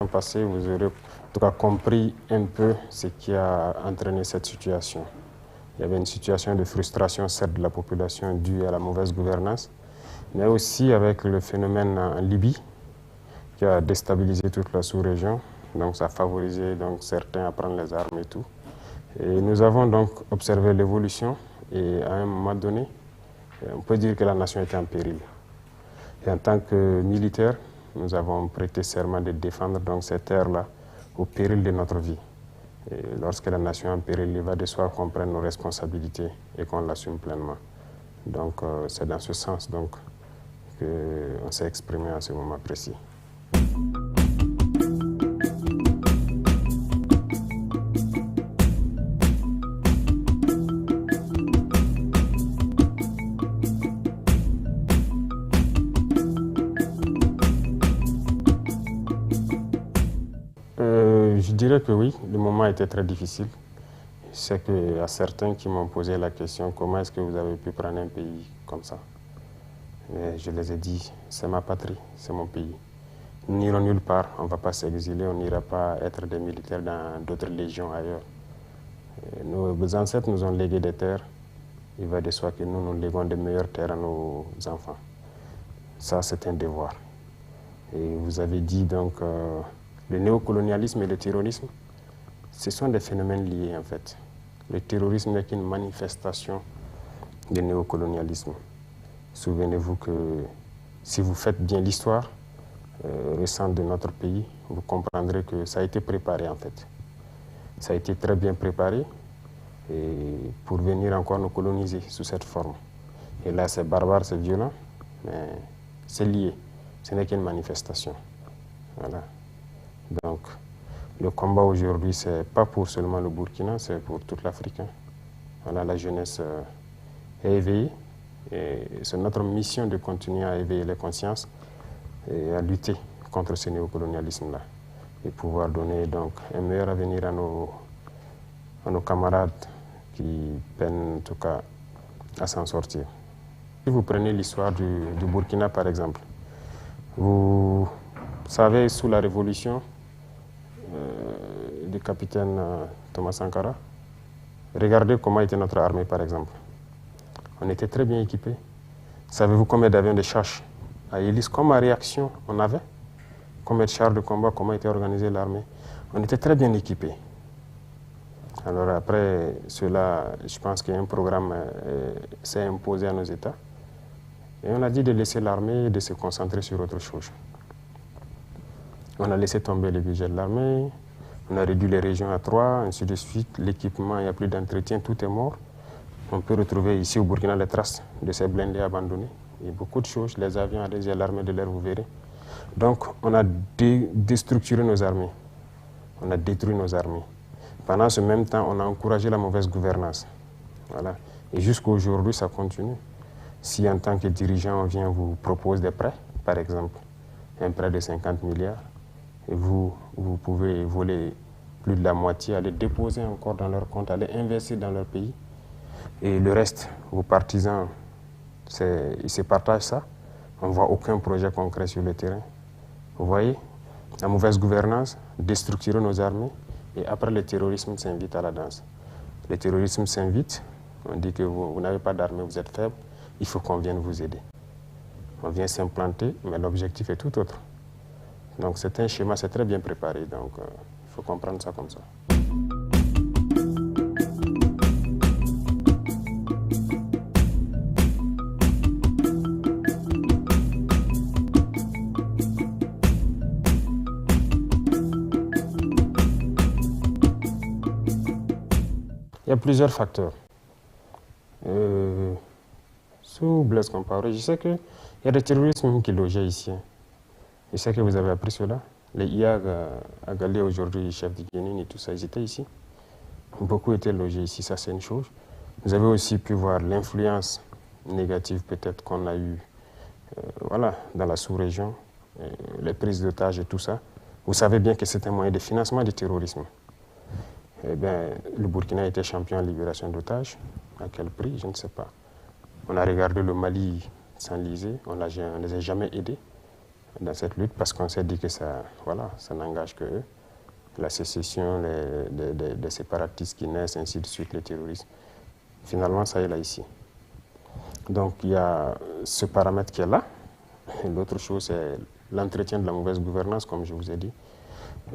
passé, vous aurez en tout cas compris un peu ce qui a entraîné cette situation. Il y avait une situation de frustration, certes, de la population due à la mauvaise gouvernance, mais aussi avec le phénomène en Libye qui a déstabilisé toute la sous-région. Donc ça a favorisé donc, certains à prendre les armes et tout. Et nous avons donc observé l'évolution et à un moment donné, on peut dire que la nation était en péril. Et en tant que militaires, nous avons prêté serment de défendre donc cette terre-là au péril de notre vie. Et lorsque la nation est en péril, il va de soi qu'on prenne nos responsabilités et qu'on l'assume pleinement. Donc c'est dans ce sens donc, qu'on s'est exprimé à ce moment précis. Je dirais que oui, le moment était très difficile. C'est qu'il y a certains qui m'ont posé la question, comment est-ce que vous avez pu prendre un pays comme ça? Et je les ai dit, c'est ma patrie, c'est mon pays. Nous n'irons nulle part, on ne va pas s'exiler, on n'ira pas être des militaires dans d'autres légions ailleurs. Et nos ancêtres nous ont légué des terres, il va de soi que nous léguons de meilleures terres à nos enfants. Ça, c'est un devoir. Et vous avez dit donc, le néocolonialisme et le terrorisme, ce sont des phénomènes liés en fait. Le terrorisme n'est qu'une manifestation du néocolonialisme. Souvenez-vous que si vous faites bien l'histoire récente de notre pays, vous comprendrez que ça a été préparé en fait. Ça a été très bien préparé et pour venir encore nous coloniser sous cette forme. Et là, c'est barbare, c'est violent, mais c'est lié. Ce n'est qu'une manifestation. Voilà. Donc, le combat aujourd'hui, ce n'est pas pour seulement le Burkina, c'est pour toute l'Afrique. Voilà, la jeunesse est éveillée et c'est notre mission de continuer à éveiller les consciences et à lutter contre ce néocolonialisme-là et pouvoir donner donc un meilleur avenir à nos camarades qui peinent en tout cas à s'en sortir. Si vous prenez l'histoire du Burkina par exemple, vous savez sous la révolution du capitaine Thomas Sankara, regardez comment était notre armée par exemple. On était très bien équipés. Savez-vous combien d'avions de chasse à hélice, comme à réaction on avait? Combien de chars de combat, comment était organisée l'armée? On était très bien équipés. Alors après cela, je pense qu'un programme s'est imposé à nos États. Et on a dit de laisser l'armée et de se concentrer sur autre chose. On a laissé tomber le budget de l'armée, on a réduit les régions à 3, ainsi de suite. L'équipement, il n'y a plus d'entretien, tout est mort. On peut retrouver ici au Burkina les traces de ces blindés abandonnés. Il y a beaucoup de choses, les avions adhésés à l'armée de l'air, vous verrez. Donc, on a déstructuré nos armées. On a détruit nos armées. Pendant ce même temps, on a encouragé la mauvaise gouvernance. Voilà. Et jusqu'à aujourd'hui, ça continue. Si en tant que dirigeant, on vient vous propose des prêts, par exemple, un prêt de 50 milliards, et vous pouvez voler plus de la moitié, aller déposer encore dans leur compte, aller investir dans leur pays. Et le reste, vos partisans, ils se partagent ça. On ne voit aucun projet concret sur le terrain. Vous voyez, la mauvaise gouvernance, déstructurer nos armées, et après le terrorisme s'invite à la danse. Le terrorisme s'invite, on dit que vous n'avez pas d'armée, vous êtes faible, il faut qu'on vienne vous aider. On vient s'implanter, mais l'objectif est tout autre. Donc c'est un schéma, c'est très bien préparé, donc il faut comprendre ça comme ça. Il y a plusieurs facteurs. Sous Blaise Compaoré, je sais qu'il y a des terroristes qui logeaient ici. Je sais que vous avez appris cela. Les IAG à Galé aujourd'hui, chef de Guinée et tout ça, ils étaient ici. Beaucoup étaient logés ici, ça c'est une chose. Vous avez aussi pu voir l'influence négative peut-être qu'on a eue voilà, dans la sous-région, les prises d'otages et tout ça. Vous savez bien que c'est un moyen de financement du terrorisme. Eh bien, le Burkina était champion en libération d'otages. À quel prix? Je ne sais pas. On a regardé le Mali s'enliser, on ne les a jamais aidés. dans cette lutte parce qu'on s'est dit que ça, voilà, ça n'engage que eux. La sécession, les séparatistes qui naissent, ainsi de suite, les terroristes. Finalement, ça est là ici. Donc il y a ce paramètre qui est là. L'autre chose, c'est l'entretien de la mauvaise gouvernance, comme je vous ai dit.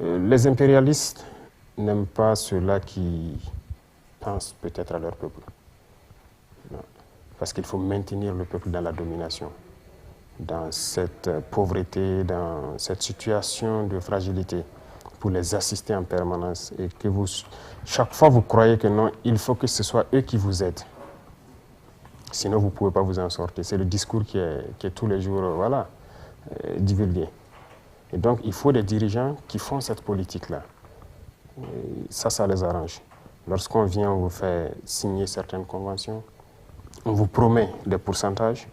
Les impérialistes n'aiment pas ceux-là qui pensent peut-être à leur peuple. Non. Parce qu'il faut maintenir le peuple dans la domination, dans cette pauvreté, dans cette situation de fragilité, pour les assister en permanence. Et que vous, chaque fois, vous croyez que non, il faut que ce soit eux qui vous aident. Sinon, vous ne pouvez pas vous en sortir. C'est le discours qui est tous les jours voilà, divulgué. Et donc, il faut des dirigeants qui font cette politique-là. Ça les arrange. Lorsqu'on vient, on vous fait signer certaines conventions, on vous promet des pourcentages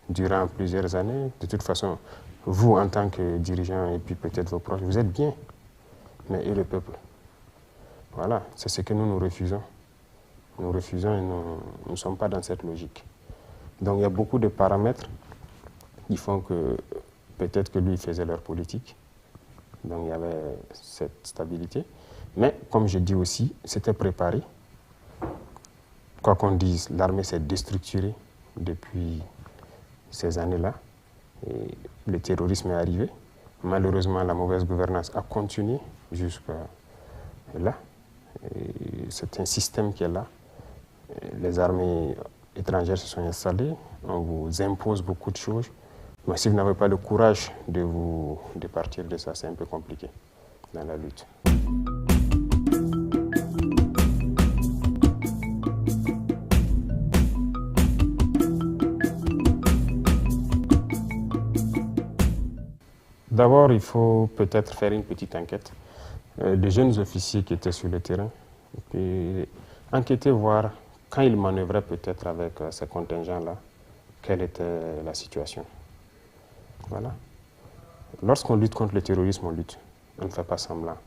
durant plusieurs années. De toute façon, vous, en tant que dirigeant, et puis peut-être vos proches, vous êtes bien. Mais et le peuple? Voilà, c'est ce que nous refusons. Nous refusons et nous ne sommes pas dans cette logique. Donc il y a beaucoup de paramètres qui font que peut-être que lui faisait leur politique. Donc il y avait cette stabilité. Mais comme je dis aussi, c'était préparé. Quoi qu'on dise, l'armée s'est déstructurée depuis ces années-là. Et le terrorisme est arrivé. Malheureusement, la mauvaise gouvernance a continué jusqu'à là. C'est un système qui est là. Les armées étrangères se sont installées. On vous impose beaucoup de choses. Mais si vous n'avez pas le courage de partir de ça, c'est un peu compliqué dans la lutte. D'abord, il faut peut-être faire une petite enquête des jeunes officiers qui étaient sur le terrain. Et puis, enquêter, voir quand ils manœuvraient peut-être avec ces contingents-là, quelle était la situation. Voilà. Lorsqu'on lutte contre le terrorisme, on lutte. On ne fait pas semblant.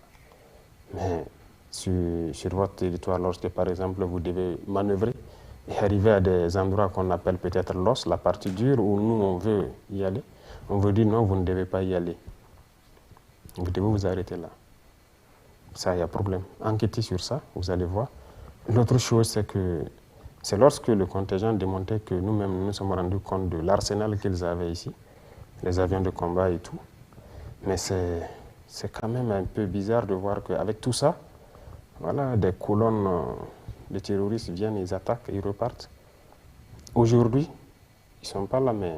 Mais sur votre territoire, lorsque par exemple vous devez manœuvrer et arriver à des endroits qu'on appelle peut-être l'os, la partie dure, où nous on veut y aller, on vous dit non, vous ne devez pas y aller. Vous devez vous arrêter là. Ça, il y a problème. Enquêtez sur ça, vous allez voir. L'autre chose, c'est que c'est lorsque le contingent démontait que nous-mêmes nous sommes rendus compte de l'arsenal qu'ils avaient ici, les avions de combat et tout. Mais c'est quand même un peu bizarre de voir qu'avec tout ça, voilà, des colonnes de terroristes viennent, ils attaquent, ils repartent. Aujourd'hui, ils ne sont pas là, mais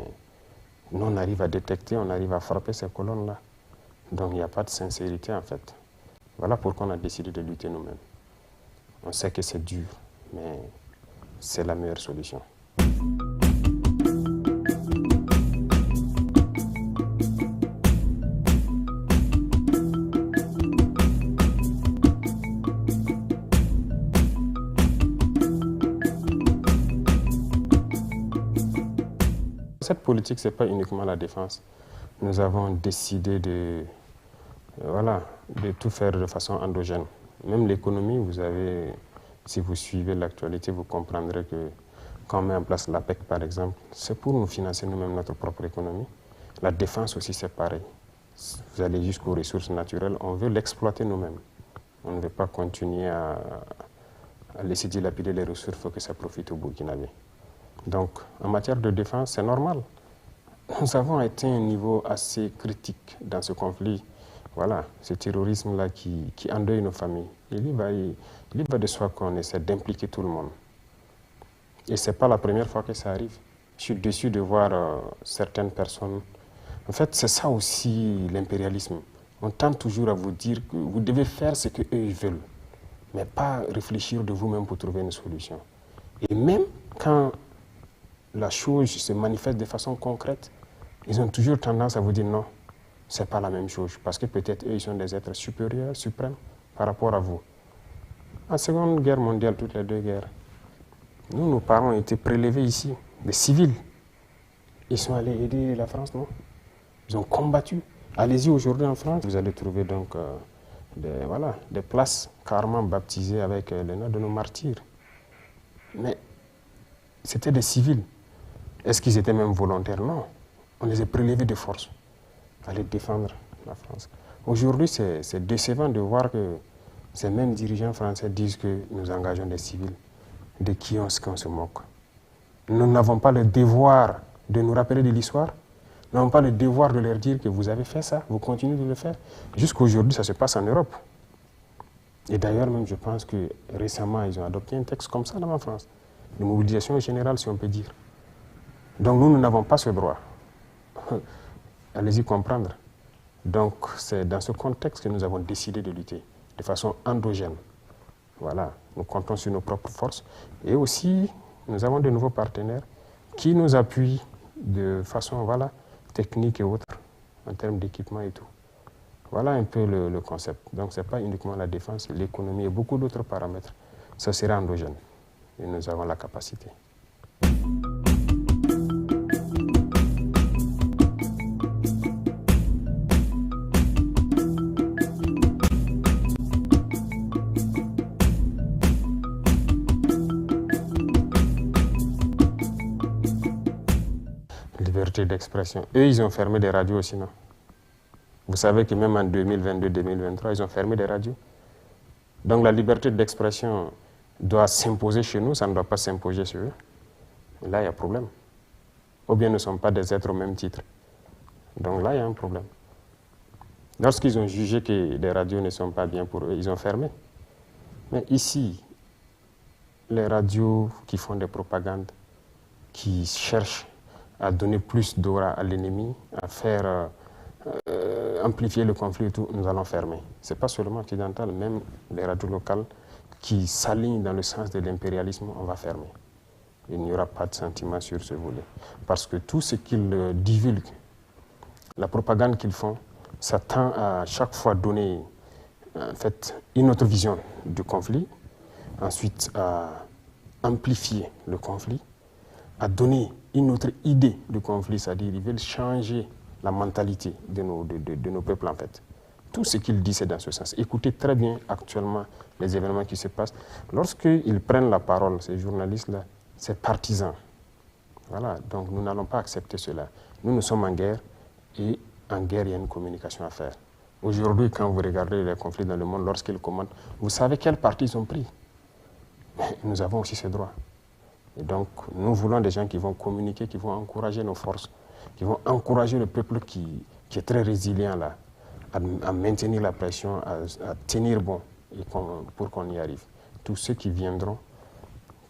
nous, on arrive à détecter, on arrive à frapper ces colonnes-là. Donc, il n'y a pas de sincérité, en fait. Voilà pourquoi on a décidé de lutter nous-mêmes. On sait que c'est dur, mais c'est la meilleure solution. Cette politique, ce n'est pas uniquement la défense. Nous avons décidé de tout faire de façon endogène. Même l'économie, vous avez, si vous suivez l'actualité, vous comprendrez que quand on met en place l'APEC, par exemple, c'est pour nous financer nous-mêmes notre propre économie. La défense aussi, c'est pareil. Vous allez jusqu'aux ressources naturelles, on veut l'exploiter nous-mêmes. On ne veut pas continuer à laisser dilapider les ressources, il faut que ça profite aux Burkinabés. Donc, en matière de défense, c'est normal. Nous avons atteint un niveau assez critique dans ce conflit. Voilà, ce terrorisme-là qui endeuille nos familles. Il y va de soi qu'on essaie d'impliquer tout le monde. Et ce n'est pas la première fois que ça arrive. Je suis déçu de voir certaines personnes. En fait, c'est ça aussi l'impérialisme. On tente toujours à vous dire que vous devez faire ce qu'eux veulent, mais pas réfléchir de vous-même pour trouver une solution. Et même quand la chose se manifeste de façon concrète, ils ont toujours tendance à vous dire non, ce n'est pas la même chose, parce que peut-être eux, ils sont des êtres supérieurs, suprêmes, par rapport à vous. En Seconde Guerre mondiale, toutes les deux guerres, nous, nos parents ont été prélevés ici, des civils. Ils sont allés aider la France, non? Ils ont combattu. Allez-y aujourd'hui en France, vous allez trouver donc des places carrément baptisées avec les noms de nos martyrs. Mais c'était des civils. Est-ce qu'ils étaient même volontaires? Non. On les a prélevés de force. aller défendre la France. Aujourd'hui, c'est décevant de voir que ces mêmes dirigeants français disent que nous engageons des civils, de qui on se moque. Nous n'avons pas le devoir de nous rappeler de l'histoire. Nous n'avons pas le devoir de leur dire que vous avez fait ça, vous continuez de le faire. Jusqu'aujourd'hui, ça se passe en Europe. Et d'ailleurs, même, je pense que récemment, ils ont adopté un texte comme ça dans la France, de mobilisation générale, si on peut dire. Donc nous n'avons pas ce droit. Allez-y comprendre. Donc c'est dans ce contexte que nous avons décidé de lutter, de façon endogène. Voilà, nous comptons sur nos propres forces. Et aussi, nous avons de nouveaux partenaires qui nous appuient de façon technique et autre, en termes d'équipement et tout. Voilà un peu le concept. Donc ce n'est pas uniquement la défense, l'économie et beaucoup d'autres paramètres. Ça sera endogène. Et nous avons la capacité. Liberté d'expression. Eux, ils ont fermé des radios aussi, non? Vous savez que même en 2022-2023, ils ont fermé des radios. Donc la liberté d'expression doit s'imposer chez nous, ça ne doit pas s'imposer sur eux. Et là, il y a problème. Ou bien nous ne sommes pas des êtres au même titre. Donc là, il y a un problème. Lorsqu'ils ont jugé que les radios ne sont pas bien pour eux, ils ont fermé. Mais ici, les radios qui font des propagandes, qui cherchent à donner plus d'aura à l'ennemi, à faire amplifier le conflit et tout, nous allons fermer. Ce n'est pas seulement occidental, même les radios locales qui s'alignent dans le sens de l'impérialisme, on va fermer. Il n'y aura pas de sentiment sur ce volet. Parce que tout ce qu'ils divulguent, la propagande qu'ils font, ça tend à chaque fois donner en fait, une autre vision du conflit, ensuite à amplifier le conflit, à donner une autre idée du conflit, c'est-à-dire ils veulent changer la mentalité de nos peuples en fait. Tout ce qu'il dit, c'est dans ce sens. Écoutez très bien actuellement les événements qui se passent. Lorsqu'ils prennent la parole, ces journalistes-là, c'est partisan. Voilà, donc nous n'allons pas accepter cela. Nous sommes en guerre et en guerre, il y a une communication à faire. Aujourd'hui, quand vous regardez les conflits dans le monde, lorsqu'ils commandent, vous savez quel parti ils ont pris. Mais nous avons aussi ce droit. Et donc, nous voulons des gens qui vont communiquer, qui vont encourager nos forces, qui vont encourager le peuple qui est très résilient là, à maintenir la pression, à tenir bon et pour qu'on y arrive. Tous ceux qui viendront,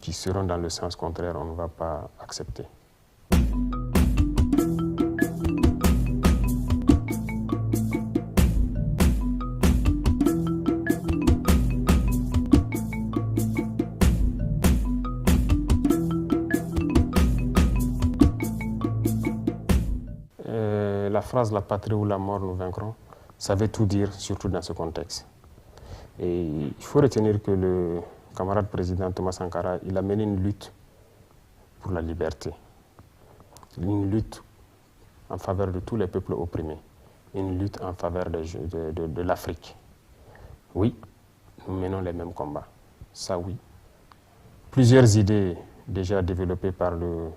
qui seront dans le sens contraire, on ne va pas accepter. La phrase « la patrie ou la mort, nous vaincrons », ça veut tout dire, surtout dans ce contexte. Et il faut retenir que le camarade président Thomas Sankara, il a mené une lutte pour la liberté, une lutte en faveur de tous les peuples opprimés, une lutte en faveur de l'Afrique. Oui, nous menons les mêmes combats, ça oui. Plusieurs idées déjà développées par le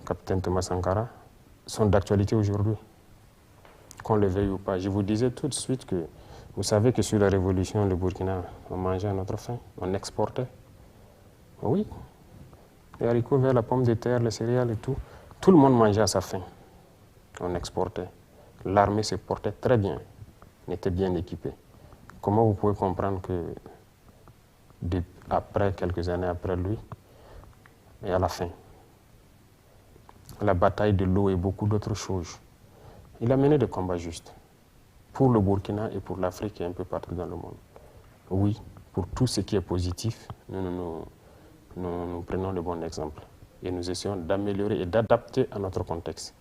capitaine Thomas Sankara sont d'actualité aujourd'hui, qu'on le veuille ou pas. Je vous disais tout de suite que vous savez que sur la révolution, le Burkina, on mangeait à notre faim, on exportait. Oui, les haricots verts, la pomme de terre, les céréales et tout, tout le monde mangeait à sa faim. On exportait. L'armée se portait très bien, on était bien équipé. Comment vous pouvez comprendre que après, quelques années après lui, et à la fin, la bataille de l'eau et beaucoup d'autres choses, il a mené des combats justes pour le Burkina et pour l'Afrique et un peu partout dans le monde. Oui, pour tout ce qui est positif, nous prenons le bon exemple et nous essayons d'améliorer et d'adapter à notre contexte.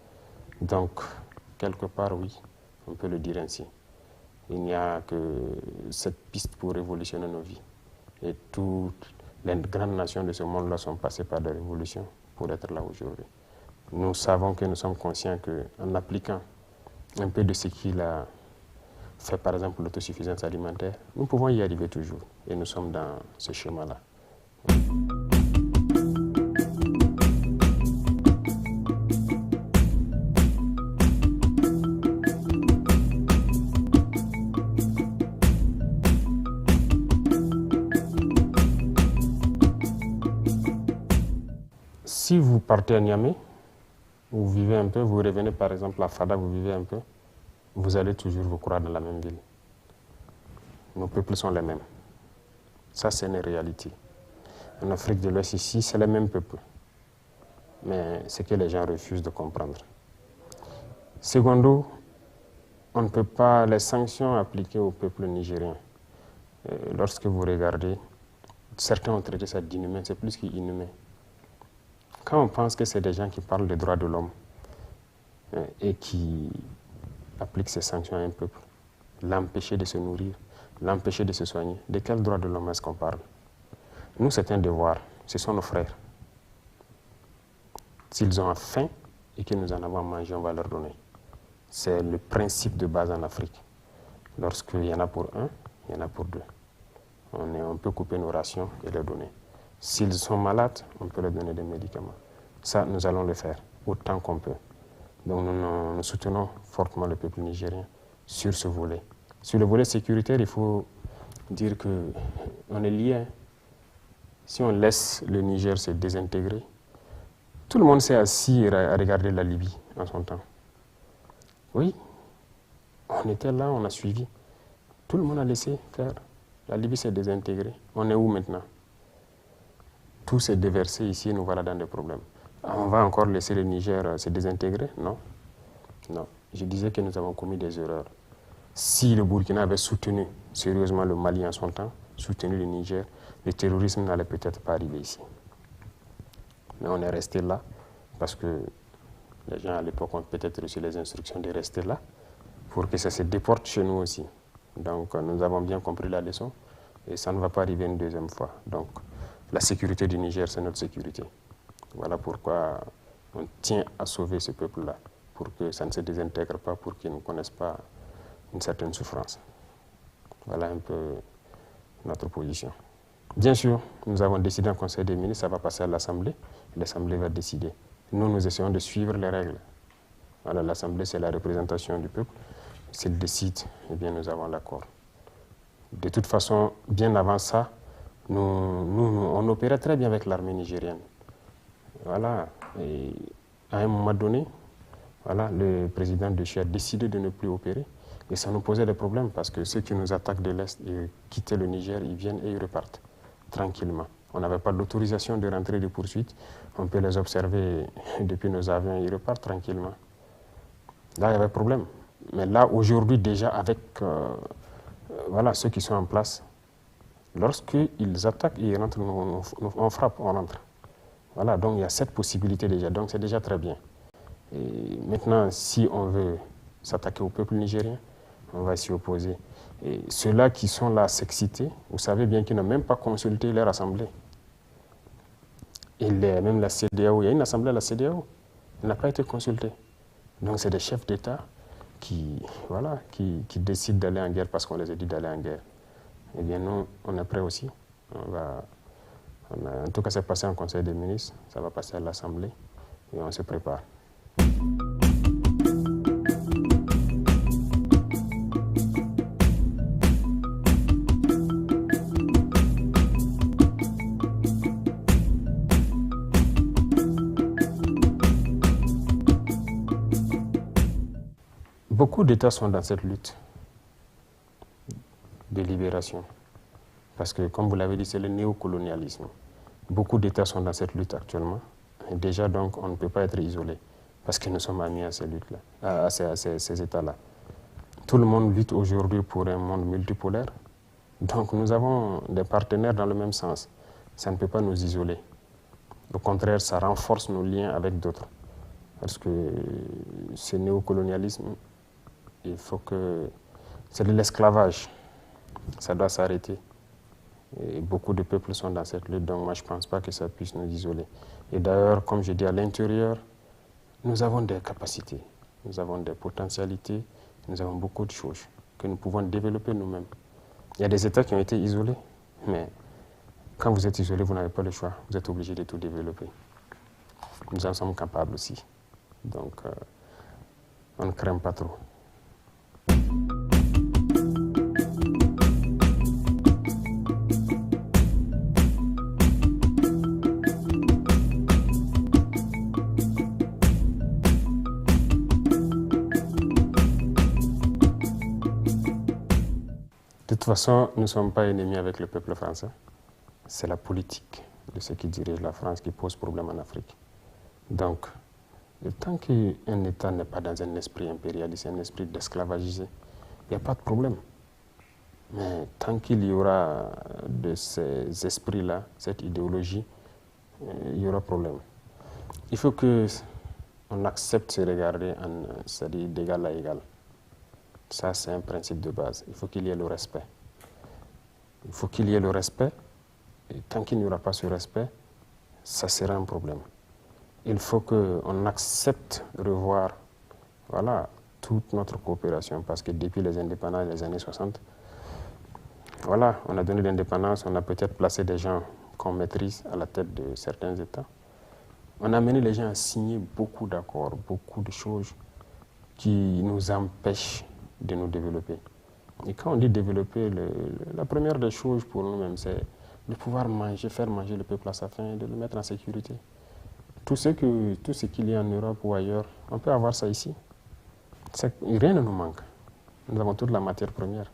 Donc, quelque part, oui, on peut le dire ainsi. Il n'y a que cette piste pour révolutionner nos vies. Et toutes les grandes nations de ce monde-là sont passées par des révolutions pour être là aujourd'hui. Nous savons que nous sommes conscients qu'en appliquant un peu de ce qu'il a fait, par exemple l'autosuffisance alimentaire, nous pouvons y arriver toujours. Et nous sommes dans ce schéma-là. Si vous partez à Niamey, vous vivez un peu, vous revenez par exemple à Fada, vous vivez un peu, vous allez toujours vous croire dans la même ville. Nos peuples sont les mêmes. Ça, c'est une réalité. En Afrique de l'Ouest, ici, c'est les mêmes peuples. Mais c'est que les gens refusent de comprendre. Secondo, on ne peut pas les sanctions appliquées au peuple nigérien. Lorsque vous regardez, certains ont traité ça d'inhumain, c'est plus qu'inhumain. Quand on pense que c'est des gens qui parlent des droits de l'homme et qui appliquent ces sanctions à un peuple, l'empêcher de se nourrir, l'empêcher de se soigner, de quel droit de l'homme est-ce qu'on parle? Nous, c'est un devoir, ce sont nos frères. S'ils ont faim et que nous en avons mangé, on va leur donner. C'est le principe de base en Afrique. Lorsqu'il y en a pour un, il y en a pour deux. On peut couper nos rations et les donner. S'ils sont malades, on peut leur donner des médicaments. Ça, nous allons le faire autant qu'on peut. Donc nous soutenons fortement le peuple nigérien sur ce volet. Sur le volet sécuritaire, il faut dire qu'on est liés. Hein. Si on laisse le Niger se désintégrer, tout le monde s'est assis à regarder la Libye en son temps. Oui, on était là, on a suivi. Tout le monde a laissé faire. La Libye s'est désintégrée. On est où maintenant? Tout s'est déversé ici et nous voilà dans des problèmes. On va encore laisser le Niger se désintégrer? Non. Non. Je disais que nous avons commis des erreurs. Si le Burkina avait soutenu sérieusement le Mali en son temps, soutenu le Niger, le terrorisme n'allait peut-être pas arriver ici. Mais on est resté là parce que les gens à l'époque ont peut-être reçu les instructions de rester là pour que ça se déporte chez nous aussi. Donc nous avons bien compris la leçon et ça ne va pas arriver une deuxième fois. Donc la sécurité du Niger, c'est notre sécurité. Voilà pourquoi on tient à sauver ce peuple-là, pour que ça ne se désintègre pas, pour qu'ils ne connaissent pas une certaine souffrance. Voilà un peu notre position. Bien sûr, nous avons décidé en Conseil des ministres, ça va passer à l'Assemblée, l'Assemblée va décider. Nous essayons de suivre les règles. Voilà, l'Assemblée, c'est la représentation du peuple. S'ils décident, eh bien, nous avons l'accord. De toute façon, bien avant ça, on opérait très bien avec l'armée nigérienne. Voilà. Et à un moment donné, voilà, le président de Chia a décidé de ne plus opérer. Et ça nous posait des problèmes parce que ceux qui nous attaquent de l'Est et quitter le Niger, ils viennent et ils repartent tranquillement. On n'avait pas d'autorisation de rentrer de poursuite. On peut les observer depuis nos avions, ils repartent tranquillement. Là, il y avait problème. Mais là, aujourd'hui, déjà, avec voilà, ceux qui sont en place, lorsqu'ils attaquent et ils rentrent, on frappe, on rentre. Voilà, donc il y a cette possibilité déjà. Donc c'est déjà très bien. Et maintenant, si on veut s'attaquer au peuple nigérien, on va s'y opposer. Et ceux-là qui sont là s'exciter, vous savez bien qu'ils n'ont même pas consulté leur assemblée. Et même la CEDEAO, il y a une assemblée à la CEDEAO, elle n'a pas été consultée. Donc c'est des chefs d'État qui décident d'aller en guerre parce qu'on les a dit d'aller en guerre. Eh bien nous, on est prêts aussi. En tout cas, c'est passé en Conseil des ministres, ça va passer à l'Assemblée et on se prépare. Beaucoup d'États sont dans cette lutte de libération. Parce que, comme vous l'avez dit, c'est le néocolonialisme. Beaucoup d'États sont dans cette lutte actuellement. Et déjà, donc, on ne peut pas être isolé. Parce que nous sommes amis à ces luttes-là, à ces États-là. Tout le monde lutte aujourd'hui pour un monde multipolaire. Donc, nous avons des partenaires dans le même sens. Ça ne peut pas nous isoler. Au contraire, ça renforce nos liens avec d'autres. Parce que ce néocolonialisme, il faut que... C'est de l'esclavage. Ça doit s'arrêter. Et beaucoup de peuples sont dans cette lutte, donc moi je ne pense pas que ça puisse nous isoler. Et d'ailleurs, comme je dis, à l'intérieur, nous avons des capacités, nous avons des potentialités, nous avons beaucoup de choses que nous pouvons développer nous-mêmes. Il y a des États qui ont été isolés, mais quand vous êtes isolé, vous n'avez pas le choix, vous êtes obligé de tout développer. Nous en sommes capables aussi, donc on ne craint pas trop. toute façon, nous ne sommes pas ennemis avec le peuple français. C'est la politique de ceux qui dirigent la France qui pose problème en Afrique. Donc, tant qu'un État n'est pas dans un esprit impérialiste, un esprit d'esclavagisé, il n'y a pas de problème. Mais tant qu'il y aura de ces esprits-là, cette idéologie, il y aura problème. Il faut qu'on accepte de se regarder, c'est-à-dire d'égal à égal. Ça, c'est un principe de base. Il faut qu'il y ait le respect. Il faut qu'il y ait le respect. Et tant qu'il n'y aura pas ce respect, ça sera un problème. Il faut qu'on accepte de revoir toute notre coopération. Parce que depuis les indépendances des années 60, on a donné l'indépendance, on a peut-être placé des gens qu'on maîtrise à la tête de certains États. On a amené les gens à signer beaucoup d'accords, beaucoup de choses qui nous empêchent de nous développer. Et quand on dit développer, la première des choses pour nous-mêmes, c'est de pouvoir faire manger le peuple à sa faim et de le mettre en sécurité. Tout ce qu'il y a en Europe ou ailleurs, on peut avoir ça ici. Rien ne nous manque. Nous avons toute la matière première.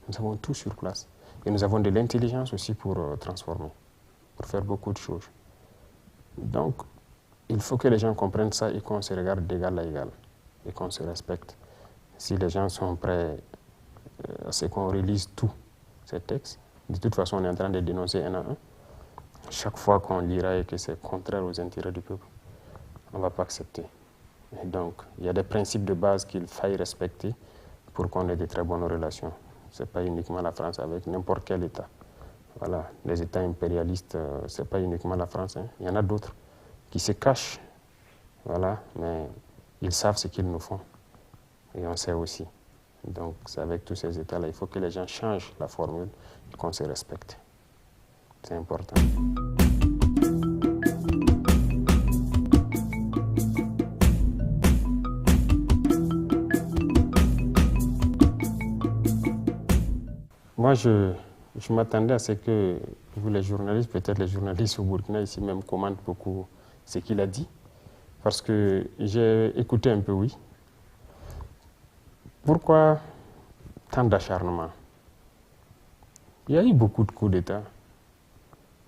Nous avons tout sur place. Et nous avons de l'intelligence aussi pour transformer, pour faire beaucoup de choses. Donc, il faut que les gens comprennent ça et qu'on se regarde d'égal à égal et qu'on se respecte. Si les gens sont prêts à ce qu'on relise tous ces textes, de toute façon, on est en train de dénoncer un à un. Chaque fois qu'on lira et que c'est contraire aux intérêts du peuple, on ne va pas accepter. Et donc, il y a des principes de base qu'il faille respecter pour qu'on ait de très bonnes relations. Ce n'est pas uniquement la France avec n'importe quel État. Voilà, les États impérialistes, ce n'est pas uniquement la France. Hein. Il y en a d'autres qui se cachent, mais ils savent ce qu'ils nous font. Et on sait aussi. Donc, c'est avec tous ces États-là, il faut que les gens changent la formule et qu'on se respecte. C'est important. Moi, je m'attendais à ce que vous, les journalistes, peut-être les journalistes au Burkina ici même, commentent beaucoup ce qu'il a dit. Parce que j'ai écouté un peu, oui. Pourquoi tant d'acharnement? Il y a eu beaucoup de coups d'État.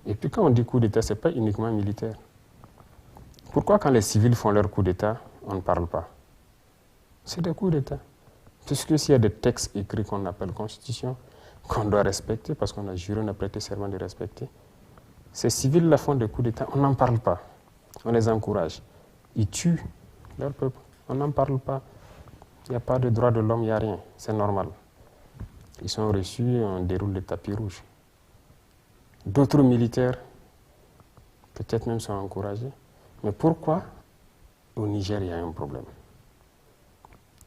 Et puis quand on dit coup d'État, ce n'est pas uniquement militaire. Pourquoi quand les civils font leur coup d'État, on ne parle pas? C'est des coups d'État. Puisque s'il y a des textes écrits qu'on appelle Constitution, qu'on doit respecter, parce qu'on a juré, on a prêté serment de respecter, ces civils-là font des coups d'État, on n'en parle pas. On les encourage. Ils tuent leur peuple. On n'en parle pas. Il n'y a pas de droit de l'homme, il n'y a rien. C'est normal. Ils sont reçus et on déroule le tapis rouge. D'autres militaires, peut-être même, sont encouragés. Mais pourquoi au Niger, il y a un problème?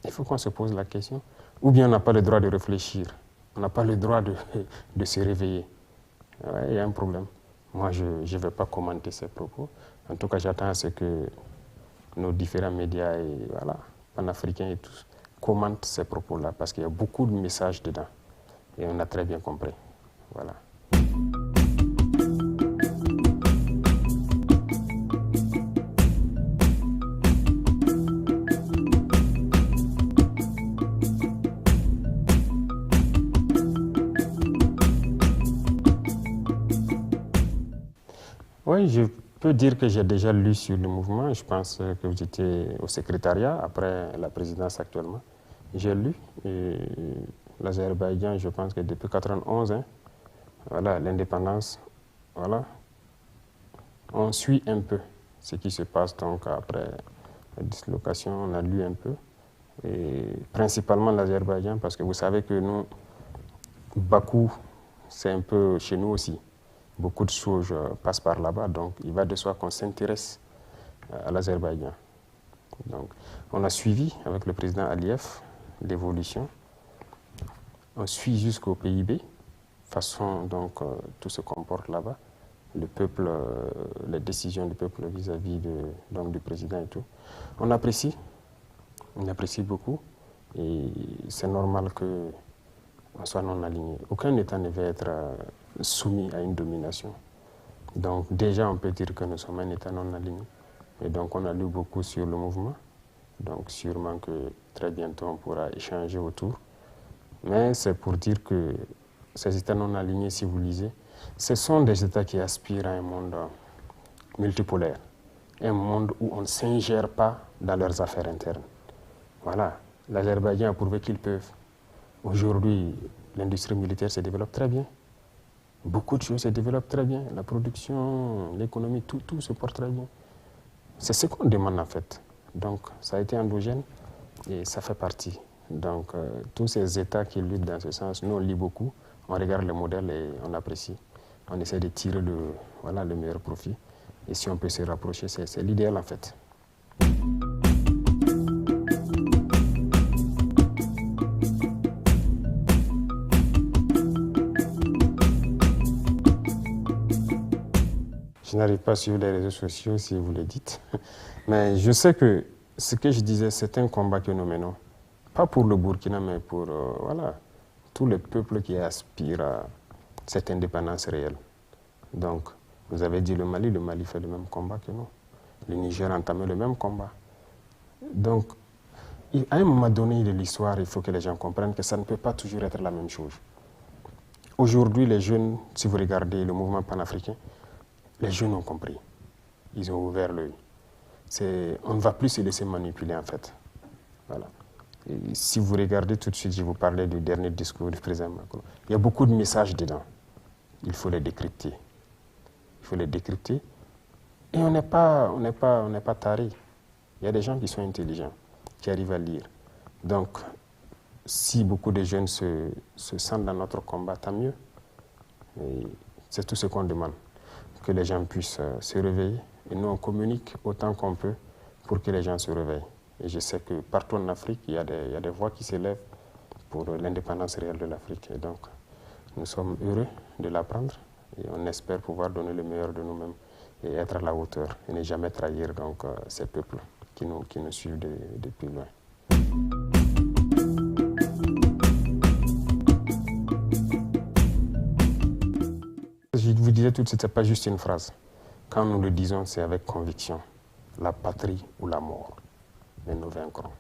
Il faut qu'on se pose la question. Ou bien on n'a pas le droit de réfléchir. On n'a pas le droit de se réveiller. Ouais, il y a un problème. Moi, je ne vais pas commenter ces propos. En tout cas, j'attends à ce que nos différents médias et panafricains et tous commentent ces propos-là parce qu'il y a beaucoup de messages dedans. Et on a très bien compris. Voilà. Oui, je peux dire que j'ai déjà lu sur le mouvement. Je pense que vous étiez au secrétariat après la présidence actuellement. J'ai lu l'Azerbaïdjan, je pense que depuis 1991, l'indépendance, on suit un peu ce qui se passe donc après la dislocation, on a lu un peu, et principalement l'Azerbaïdjan, parce que vous savez que nous, Bakou, c'est un peu chez nous aussi. Beaucoup de choses passent par là-bas, donc il va de soi qu'on s'intéresse à l'Azerbaïdjan. Donc, on a suivi avec le président Aliyev l'évolution. On suit jusqu'au PIB, façon donc tout se comporte là-bas. Le peuple, les décisions du peuple vis-à-vis du président et tout. On apprécie beaucoup, et c'est normal qu'on soit non aligné. Aucun État ne veut être soumis à une domination. Donc déjà, on peut dire que nous sommes un État non aligné. Et donc on a lu beaucoup sur le mouvement. Donc sûrement que très bientôt, on pourra échanger autour Mais c'est pour dire que ces États non alignés, si vous lisez, ce sont des États qui aspirent à un monde multipolaire, un monde où on ne s'ingère pas dans leurs affaires internes. Voilà, l'Azerbaïdjan a prouvé qu'ils peuvent. Aujourd'hui, l'industrie militaire se développe très bien. Beaucoup de choses se développent très bien. La production, l'économie, tout se porte très bien. C'est ce qu'on demande en fait. Donc, ça a été endogène et ça fait partie. Donc, tous ces États qui luttent dans ce sens, nous on lit beaucoup, on regarde les modèles et on apprécie. On essaie de tirer le meilleur profit. Et si on peut se rapprocher, c'est l'idéal en fait. Je n'arrive pas sur les réseaux sociaux si vous le dites. Mais je sais que ce que je disais, c'est un combat que nous menons. Pas pour le Burkina, mais pour tous les peuples qui aspirent à cette indépendance réelle. Donc, vous avez dit le Mali fait le même combat que nous. Le Niger a entamé le même combat. Donc, à un moment donné de l'histoire, il faut que les gens comprennent que ça ne peut pas toujours être la même chose. Aujourd'hui, les jeunes, si vous regardez le mouvement panafricain, les jeunes ont compris. Ils ont ouvert l'œil. On ne va plus se laisser manipuler en fait. Voilà. Et si vous regardez tout de suite, je vous parlais du dernier discours du président Macron. Il y a beaucoup de messages dedans. Il faut les décrypter. Il faut les décrypter. Et on n'est pas tarés. Il y a des gens qui sont intelligents, qui arrivent à lire. Donc, si beaucoup de jeunes se sentent dans notre combat, tant mieux. C'est tout ce qu'on demande. Que les gens puissent se réveiller. Et nous, on communique autant qu'on peut pour que les gens se réveillent. Et je sais que partout en Afrique, il y a des voix qui s'élèvent pour l'indépendance réelle de l'Afrique. Et donc, nous sommes heureux de l'apprendre et on espère pouvoir donner le meilleur de nous-mêmes et être à la hauteur et ne jamais trahir donc, ces peuples qui nous suivent depuis loin. Je vous disais tout de suite, ce n'est pas juste une phrase. Quand nous le disons, c'est avec conviction. La patrie ou la mort. Mais nous vaincrons.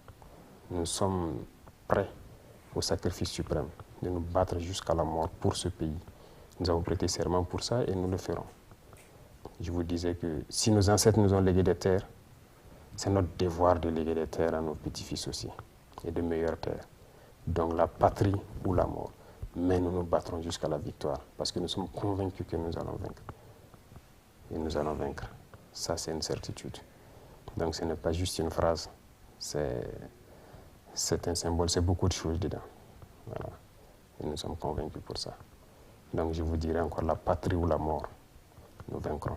Nous sommes prêts au sacrifice suprême, de nous battre jusqu'à la mort pour ce pays. Nous avons prêté serment pour ça et nous le ferons. Je vous disais que si nos ancêtres nous ont légué des terres, c'est notre devoir de léguer des terres à nos petits-fils aussi, et de meilleures terres. Donc la patrie ou la mort. Mais nous nous battrons jusqu'à la victoire, parce que nous sommes convaincus que nous allons vaincre. Et nous allons vaincre. Ça, c'est une certitude. Donc ce n'est pas juste une phrase, c'est un symbole, c'est beaucoup de choses dedans. Voilà. Et nous sommes convaincus pour ça. Donc je vous dirai encore la patrie ou la mort, nous vaincrons.